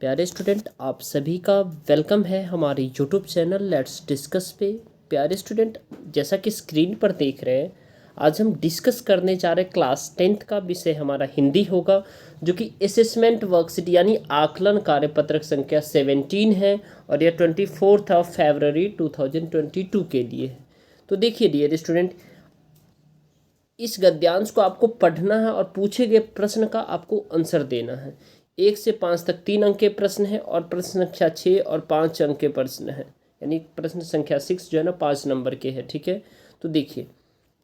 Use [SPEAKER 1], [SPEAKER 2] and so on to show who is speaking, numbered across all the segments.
[SPEAKER 1] प्यारे स्टूडेंट, आप सभी का वेलकम है हमारे यूट्यूब चैनल लेट्स डिस्कस पे। प्यारे स्टूडेंट, जैसा कि स्क्रीन पर देख रहे हैं, आज हम डिस्कस करने जा रहे क्लास 10th का विषय हमारा हिंदी होगा, जो कि असेसमेंट वर्कशीट यानी आकलन कार्यपत्रक संख्या 17 है और यह 24 फरवरी 2022 के लिए है। तो देखिए डियर स्टूडेंट, इस गद्यांश को आपको पढ़ना है और पूछे गए प्रश्न का आपको आंसर देना है। 1 से 5 तक 3 अंक के प्रश्न है और प्रश्न संख्या 6 और 5 अंक के प्रश्न है, यानी प्रश्न संख्या 6 जो है ना 5 नंबर के है। ठीक है, तो देखिए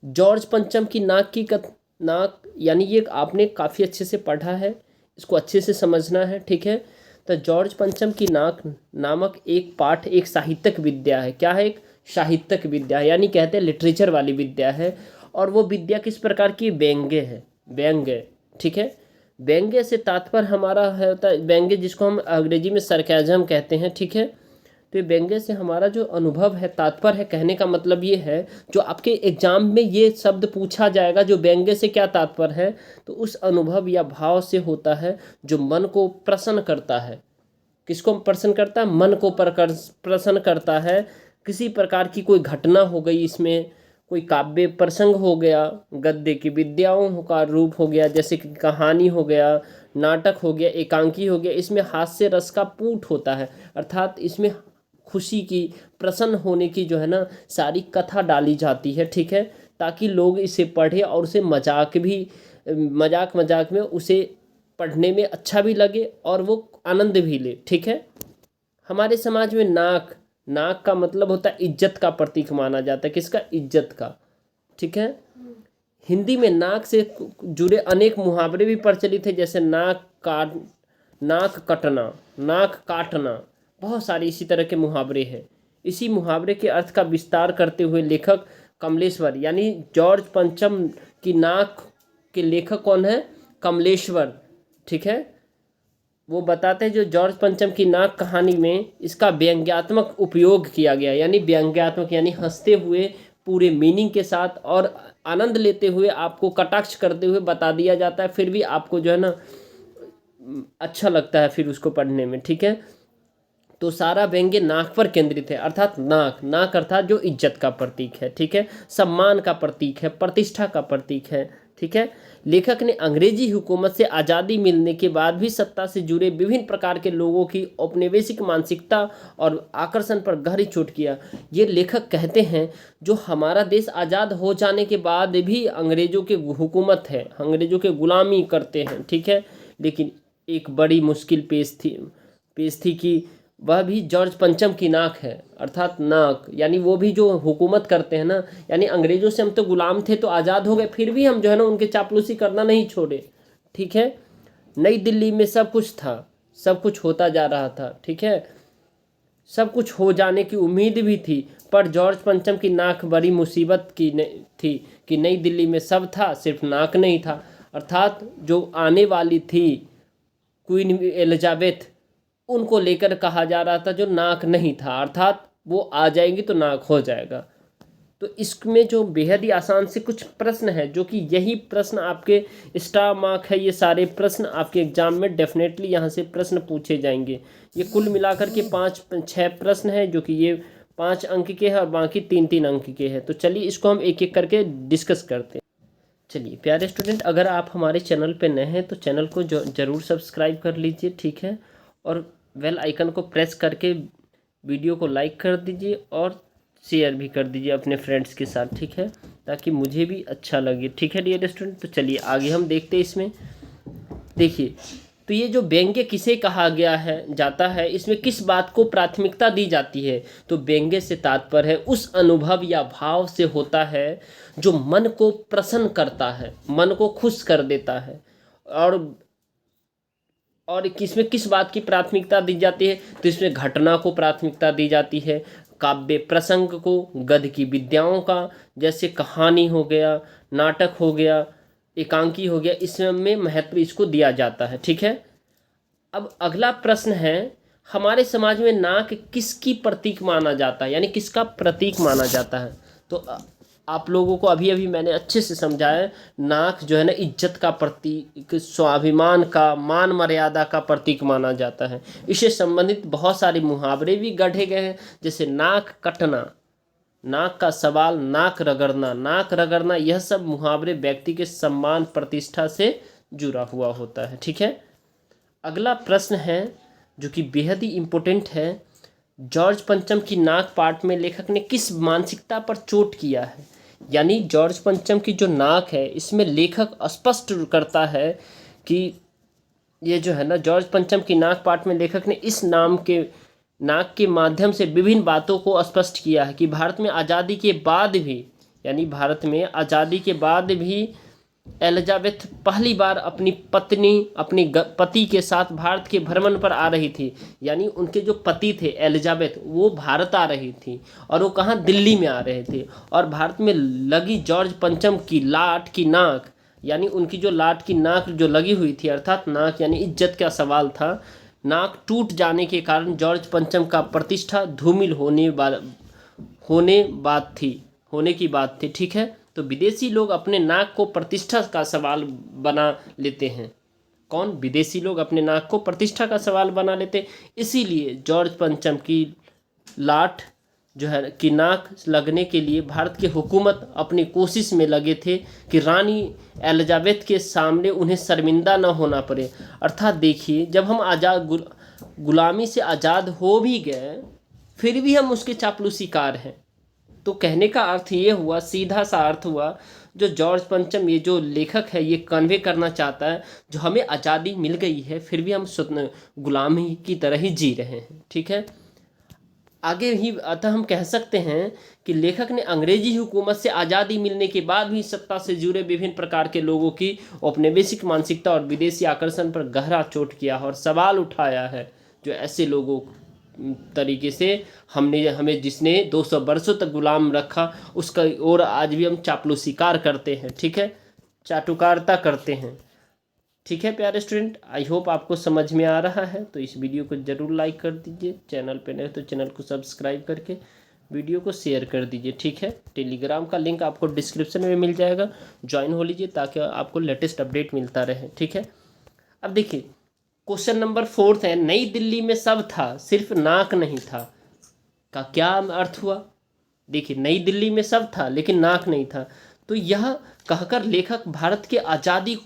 [SPEAKER 1] जॉर्ज पंचम की नाक यानी ये आपने काफ़ी अच्छे से पढ़ा है, इसको अच्छे से समझना है। ठीक है, तो जॉर्ज पंचम की नाक नामक एक पाठ एक साहित्यिक विद्या है। क्या है? एक साहित्यिक विद्या है, यानी कहते हैं लिटरेचर वाली विद्या है। और वो विद्या किस प्रकार की? व्यंग्य है, व्यंग्य। ठीक है, व्यंग्य से तात्पर्य हमारा है होता है व्यंग्य, जिसको हम अंग्रेजी में सरकाज़म कहते हैं। ठीक है, तो ये व्यंग्य से हमारा जो अनुभव है, तात्पर्य है, कहने का मतलब ये है, जो आपके एग्जाम में ये शब्द पूछा जाएगा, जो व्यंग्य से क्या तात्पर्य है, तो उस अनुभव या भाव से होता है जो मन को प्रसन्न करता है। किसको प्रसन्न करता है? मन को प्रसन्न करता है। किसी प्रकार की कोई घटना हो गई, इसमें कोई काव्य प्रसंग हो गया, गद्य की विद्याओं का रूप हो गया, जैसे कि कहानी हो गया, नाटक हो गया, एकांकी हो गया, इसमें हास्य रस का पूट होता है, अर्थात इसमें खुशी की, प्रसन्न होने की जो है ना सारी कथा डाली जाती है। ठीक है, ताकि लोग इसे पढ़े और उसे मजाक मजाक में उसे पढ़ने में अच्छा भी लगे और वो आनंद भी ले। ठीक है, हमारे समाज में नाक नाक का मतलब होता है इज्जत का प्रतीक माना जाता है। किसका? इज्जत का। ठीक है, हिंदी में नाक से जुड़े अनेक मुहावरे भी प्रचलित है, जैसे नाक कटना, नाक काटना, बहुत सारे इसी तरह के मुहावरे हैं। इसी मुहावरे के अर्थ का विस्तार करते हुए लेखक कमलेश्वर यानी जॉर्ज पंचम की नाक के लेखक कौन है? कमलेश्वर। ठीक है, वो बताते हैं जो जॉर्ज पंचम की नाक कहानी में इसका व्यंग्यात्मक उपयोग किया गया, यानी व्यंग्यात्मक यानी हंसते हुए पूरे मीनिंग के साथ और आनंद लेते हुए आपको कटाक्ष करते हुए बता दिया जाता है, फिर भी आपको जो है ना अच्छा लगता है फिर उसको पढ़ने में। ठीक है, तो सारा व्यंग्य नाक पर केंद्रित है, अर्थात नाक अर्थात जो इज्जत का प्रतीक है। ठीक है, सम्मान का प्रतीक है, प्रतिष्ठा का प्रतीक है। ठीक है, लेखक ने अंग्रेजी हुकूमत से आज़ादी मिलने के बाद भी सत्ता से जुड़े विभिन्न प्रकार के लोगों की औपनिवेशिक मानसिकता और आकर्षण पर गहरी चोट किया। ये लेखक कहते हैं जो हमारा देश आज़ाद हो जाने के बाद भी अंग्रेजों के हुकूमत है, अंग्रेजों के गुलामी करते हैं। ठीक है, लेकिन एक बड़ी मुश्किल पेश थी कि वह भी जॉर्ज पंचम की नाक है, अर्थात नाक यानी वो भी जो हुकूमत करते हैं ना, यानी अंग्रेजों से हम तो गुलाम थे, तो आज़ाद हो गए, फिर भी हम जो है ना उनके चापलूसी करना नहीं छोड़े। ठीक है, नई दिल्ली में सब कुछ था, सब कुछ होता जा रहा था। ठीक है, सब कुछ हो जाने की उम्मीद भी थी, पर जॉर्ज पंचम की नाक बड़ी मुसीबत की थी कि नई दिल्ली में सब था, सिर्फ नाक नहीं था। अर्थात जो आने वाली थी क्वीन एलिजाबेथ, उनको लेकर कहा जा रहा था जो नाक नहीं था, अर्थात वो आ जाएंगी तो नाक हो जाएगा। तो इसमें जो बेहद ही आसान से कुछ प्रश्न है, जो कि यही प्रश्न आपके स्टार मार्क है, ये सारे प्रश्न आपके एग्जाम में डेफिनेटली यहाँ से प्रश्न पूछे जाएंगे। ये कुल मिलाकर के 5-6 प्रश्न हैं, जो कि ये 5 अंक के हैं और बाकी 3-3 अंक के हैं। तो चलिए इसको हम एक एक करके डिस्कस करते हैं। चलिए प्यारे स्टूडेंट, अगर आप हमारे चैनल पे नए हैं तो चैनल को ज़रूर सब्सक्राइब कर लीजिए। ठीक है, और बेल आइकन को प्रेस करके वीडियो को लाइक कर दीजिए और शेयर भी कर दीजिए अपने फ्रेंड्स के साथ। ठीक है, ताकि मुझे भी अच्छा लगे। ठीक है डियर स्टूडेंट, तो चलिए आगे हम देखते हैं। इसमें देखिए, तो ये जो व्यंग्य किसे कहा गया है जाता है, इसमें किस बात को प्राथमिकता दी जाती है, तो व्यंग्य से तात्पर्य है उस अनुभव या भाव से होता है जो मन को प्रसन्न करता है, मन को खुश कर देता है। और किसमें किस बात की प्राथमिकता दी जाती है, तो इसमें घटना को प्राथमिकता दी जाती है, काव्य प्रसंग को, गद्य की विद्याओं का, जैसे कहानी हो गया, नाटक हो गया, एकांकी हो गया, इसमें महत्व इसको दिया जाता है। ठीक है, अब अगला प्रश्न है, हमारे समाज में नाक किसकी प्रतीक माना जाता है, यानी किसका प्रतीक माना जाता है, तो आप लोगों को अभी अभी मैंने अच्छे से समझाया, नाक जो है ना इज्जत का प्रतीक, स्वाभिमान का, मान मर्यादा का प्रतीक माना जाता है। इससे संबंधित बहुत सारे मुहावरे भी गढ़े गए हैं, जैसे नाक कटना, नाक का सवाल, नाक रगड़ना, नाक रगड़ना, यह सब मुहावरे व्यक्ति के सम्मान प्रतिष्ठा से जुड़ा हुआ होता है। ठीक है, अगला प्रश्न है जो कि बेहद ही इम्पोर्टेंट है। जॉर्ज पंचम की नाक पाठ में लेखक ने किस मानसिकता पर चोट किया है? यानी जॉर्ज पंचम की जो नाक है, इसमें लेखक स्पष्ट करता है कि ये जो है ना, जॉर्ज पंचम की नाक पाठ में लेखक ने इस नाक के माध्यम से विभिन्न बातों को स्पष्ट किया है कि भारत में आज़ादी के बाद भी, यानी भारत में आज़ादी के बाद भी एलिजाबेथ पहली बार अपनी पति के साथ भारत के भ्रमण पर आ रही थी। यानी उनके जो पति थे एलिजाबेथ, वो भारत आ रही थी, और वो कहाँ, दिल्ली में आ रहे थे। और भारत में लगी जॉर्ज पंचम की लाट की नाक, यानी उनकी जो लाट की नाक जो लगी हुई थी, अर्थात नाक यानी इज्जत का सवाल था, नाक टूट जाने के कारण जॉर्ज पंचम का प्रतिष्ठा धूमिल होने की बात थी। ठीक है, तो विदेशी लोग अपने नाक को प्रतिष्ठा का सवाल बना लेते हैं। कौन? विदेशी लोग अपने नाक को प्रतिष्ठा का सवाल बना लेते हैं। इसीलिए जॉर्ज पंचम की लाट जो है कि नाक लगने के लिए भारत की हुकूमत अपनी कोशिश में लगे थे कि रानी एलिजाबेथ के सामने उन्हें शर्मिंदा न होना पड़े। अर्थात देखिए, जब हम गुलामी से आज़ाद हो भी गए, फिर भी हम उसके चापलूसीकार हैं। तो कहने का अर्थ ये हुआ, सीधा सा अर्थ हुआ, जो जॉर्ज पंचम, ये जो लेखक है, ये कन्वे करना चाहता है, जो हमें आज़ादी मिल गई है फिर भी हम गुलामी की तरह ही जी रहे हैं। ठीक है, आगे ही अतः हम कह सकते हैं कि लेखक ने अंग्रेजी हुकूमत से आज़ादी मिलने के बाद भी सत्ता से जुड़े विभिन्न प्रकार के लोगों की औपनिवेशिक मानसिकता और विदेशी आकर्षण पर गहरा चोट किया है और सवाल उठाया है, जो ऐसे लोगों तरीके से हमें जिसने 200 वर्षों तक गुलाम रखा, उसका और आज भी हम चापलूसीकार करते हैं। ठीक है, चाटुकारिता करते हैं। ठीक है प्यारे स्टूडेंट, आई होप आपको समझ में आ रहा है। तो इस वीडियो को ज़रूर लाइक कर दीजिए, चैनल पे नए तो चैनल को सब्सक्राइब करके वीडियो को शेयर कर दीजिए। ठीक है, टेलीग्राम का लिंक आपको डिस्क्रिप्शन में मिल जाएगा, ज्वाइन हो लीजिए ताकि आपको लेटेस्ट अपडेट मिलता रहे। ठीक है, अब देखिए क्वेश्चन नंबर 4 है, नई दिल्ली में सब था सिर्फ नाक नहीं था का क्या अर्थ हुआ? देखिए, नई दिल्ली में सब था लेकिन नाक नहीं था, तो यह कहकर लेखक भारत के आज़ादी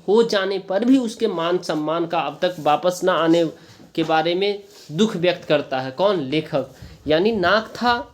[SPEAKER 1] हो जाने पर भी उसके मान सम्मान का अब तक वापस ना आने के बारे में दुख व्यक्त करता है। कौन? लेखक। यानी नाक था,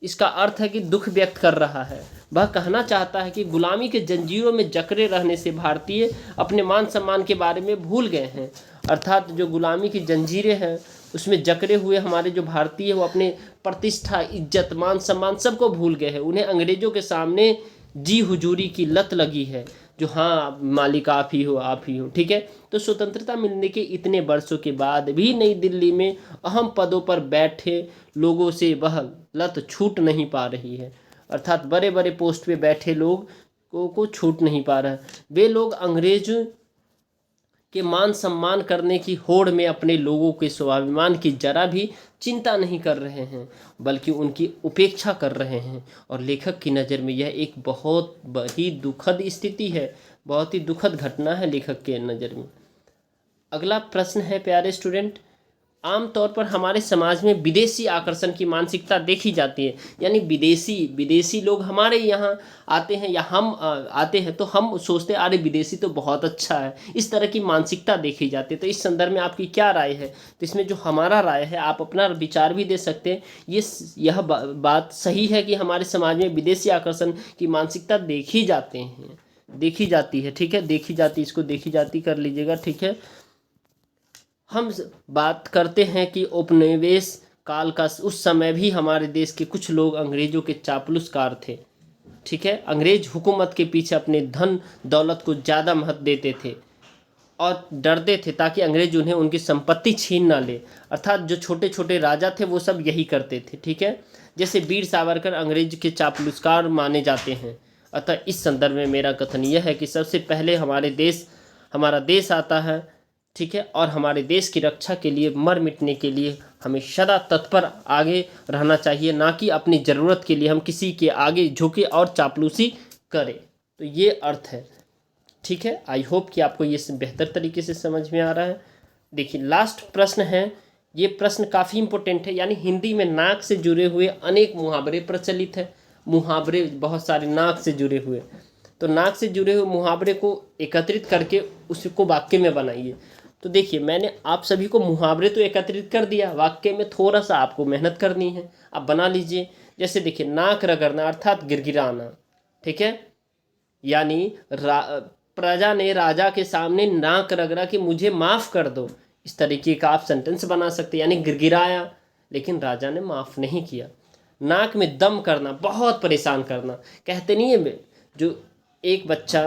[SPEAKER 1] इसका अर्थ है कि दुख व्यक्त कर रहा है। वह कहना चाहता है कि गुलामी के जंजीरों में जकड़े रहने से भारतीय अपने मान सम्मान के बारे में भूल गए हैं। अर्थात जो गुलामी की जंजीरें हैं उसमें जकड़े हुए हमारे जो भारतीय, वो अपने प्रतिष्ठा, इज्जत, मान सम्मान सबको भूल गए हैं। उन्हें अंग्रेजों के सामने जी हुजूरी की लत लगी है, जो हाँ मालिक आप ही हो, आप ही हो। ठीक है, तो स्वतंत्रता मिलने के इतने वर्षों के बाद भी नई दिल्ली में अहम पदों पर बैठे लोगों से वह लत छूट नहीं पा रही है। अर्थात बड़े बड़े पोस्ट पे बैठे लोग को छूट नहीं पा रहा है। वे लोग अंग्रेज के मान सम्मान करने की होड़ में अपने लोगों के स्वाभिमान की जरा भी चिंता नहीं कर रहे हैं, बल्कि उनकी उपेक्षा कर रहे हैं। और लेखक की नज़र में यह एक बहुत ही दुखद स्थिति है, बहुत ही दुखद घटना है लेखक के नज़र में। अगला प्रश्न है प्यारे स्टूडेंट, आमतौर पर हमारे समाज में विदेशी आकर्षण की मानसिकता देखी जाती है। यानी विदेशी लोग हमारे यहाँ आते हैं या हम आते हैं तो हम सोचते हैं अरे विदेशी तो बहुत अच्छा है, इस तरह की मानसिकता देखी जाती है। तो इस संदर्भ में आपकी क्या राय है? तो इसमें जो हमारा राय है, आप अपना विचार भी दे सकते हैं। यह बात सही है कि हमारे समाज में विदेशी आकर्षण की मानसिकता देखी जाती है। ठीक है, देखी जाती, इसको देखी जाती कर लीजिएगा। ठीक है, हम बात करते हैं कि उपनिवेश काल का उस समय भी हमारे देश के कुछ लोग अंग्रेजों के चापलूसकार थे। ठीक है, अंग्रेज हुकूमत के पीछे अपने धन दौलत को ज़्यादा महत्व देते थे और डरते थे ताकि अंग्रेज उन्हें उनकी संपत्ति छीन ना ले। अर्थात जो छोटे छोटे राजा थे वो सब यही करते थे। ठीक है, जैसे वीर सावरकर अंग्रेज के चापलूसकार माने जाते हैं। अतः इस संदर्भ में मेरा कथन यह है कि सबसे पहले हमारा देश आता है। ठीक है, और हमारे देश की रक्षा के लिए, मर मिटने के लिए हमें सदा तत्पर आगे रहना चाहिए, ना कि अपनी ज़रूरत के लिए हम किसी के आगे झुके और चापलूसी करें। तो ये अर्थ है। ठीक है, आई होप कि आपको ये बेहतर तरीके से समझ में आ रहा है। देखिए लास्ट प्रश्न है, ये प्रश्न काफ़ी इंपॉर्टेंट है। यानी हिंदी में नाक से जुड़े हुए अनेक मुहावरे प्रचलित है। मुहावरे बहुत सारे नाक से जुड़े हुए, तो नाक से जुड़े हुए मुहावरे को एकत्रित करके उसको वाक्य में बनाइए। तो देखिए मैंने आप सभी को मुहावरे तो एकत्रित कर दिया, वाक्य में थोड़ा सा आपको मेहनत करनी है, आप बना लीजिए। जैसे देखिए नाक रगड़ना अर्थात गिड़गिड़ाना, ठीक है। यानी प्रजा ने राजा के सामने नाक रगड़ा कि मुझे माफ़ कर दो, इस तरीके का आप सेंटेंस बना सकते। यानी गिड़गिड़ाया लेकिन राजा ने माफ़ नहीं किया। नाक में दम करना, बहुत परेशान करना। कहते नहीं है जो एक बच्चा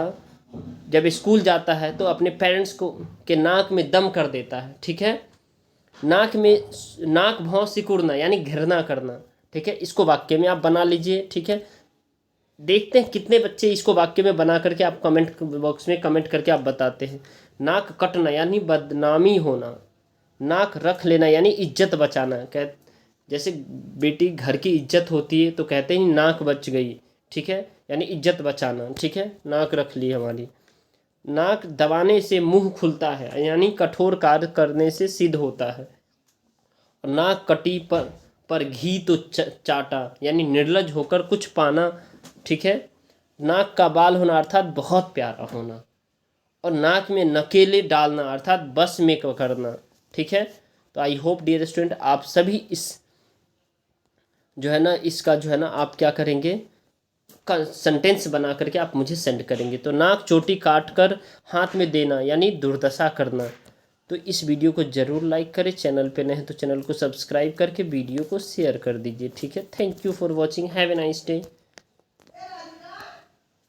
[SPEAKER 1] जब स्कूल जाता है तो अपने पेरेंट्स को के नाक में दम कर देता है, ठीक है। नाक भौं सिकुड़ना यानी घृणा करना, ठीक है। इसको वाक्य में आप बना लीजिए, ठीक है। देखते हैं कितने बच्चे इसको वाक्य में बना करके आप कमेंट बॉक्स में कमेंट करके आप बताते हैं। नाक कटना यानी बदनामी होना। नाक रख लेना यानी इज्जत बचाना। जैसे बेटी घर की इज्जत होती है तो कहते हैं नाक बच गई, ठीक है, यानी इज्जत बचाना, ठीक है, नाक रख ली हमारी। नाक दबाने से मुंह खुलता है यानी कठोर कार्य करने से सिद्ध होता है। नाक कटी पर घी तो चाटा यानी निर्लज होकर कुछ पाना, ठीक है। नाक का बाल होना अर्थात बहुत प्यारा होना। और नाक में नकेले डालना अर्थात बस में करना, ठीक है। तो आई होप डियर स्टूडेंट आप सभी इस जो है ना इसका जो है ना आप क्या करेंगे, का सेंटेंस बना करके आप मुझे सेंड करेंगे। तो नाक चोटी काट कर हाथ में देना यानी दुर्दशा करना। तो इस वीडियो को ज़रूर लाइक करें, चैनल पे नए हैं तो चैनल को सब्सक्राइब करके वीडियो को शेयर कर दीजिए, ठीक है। Thank you for watching, have a nice day.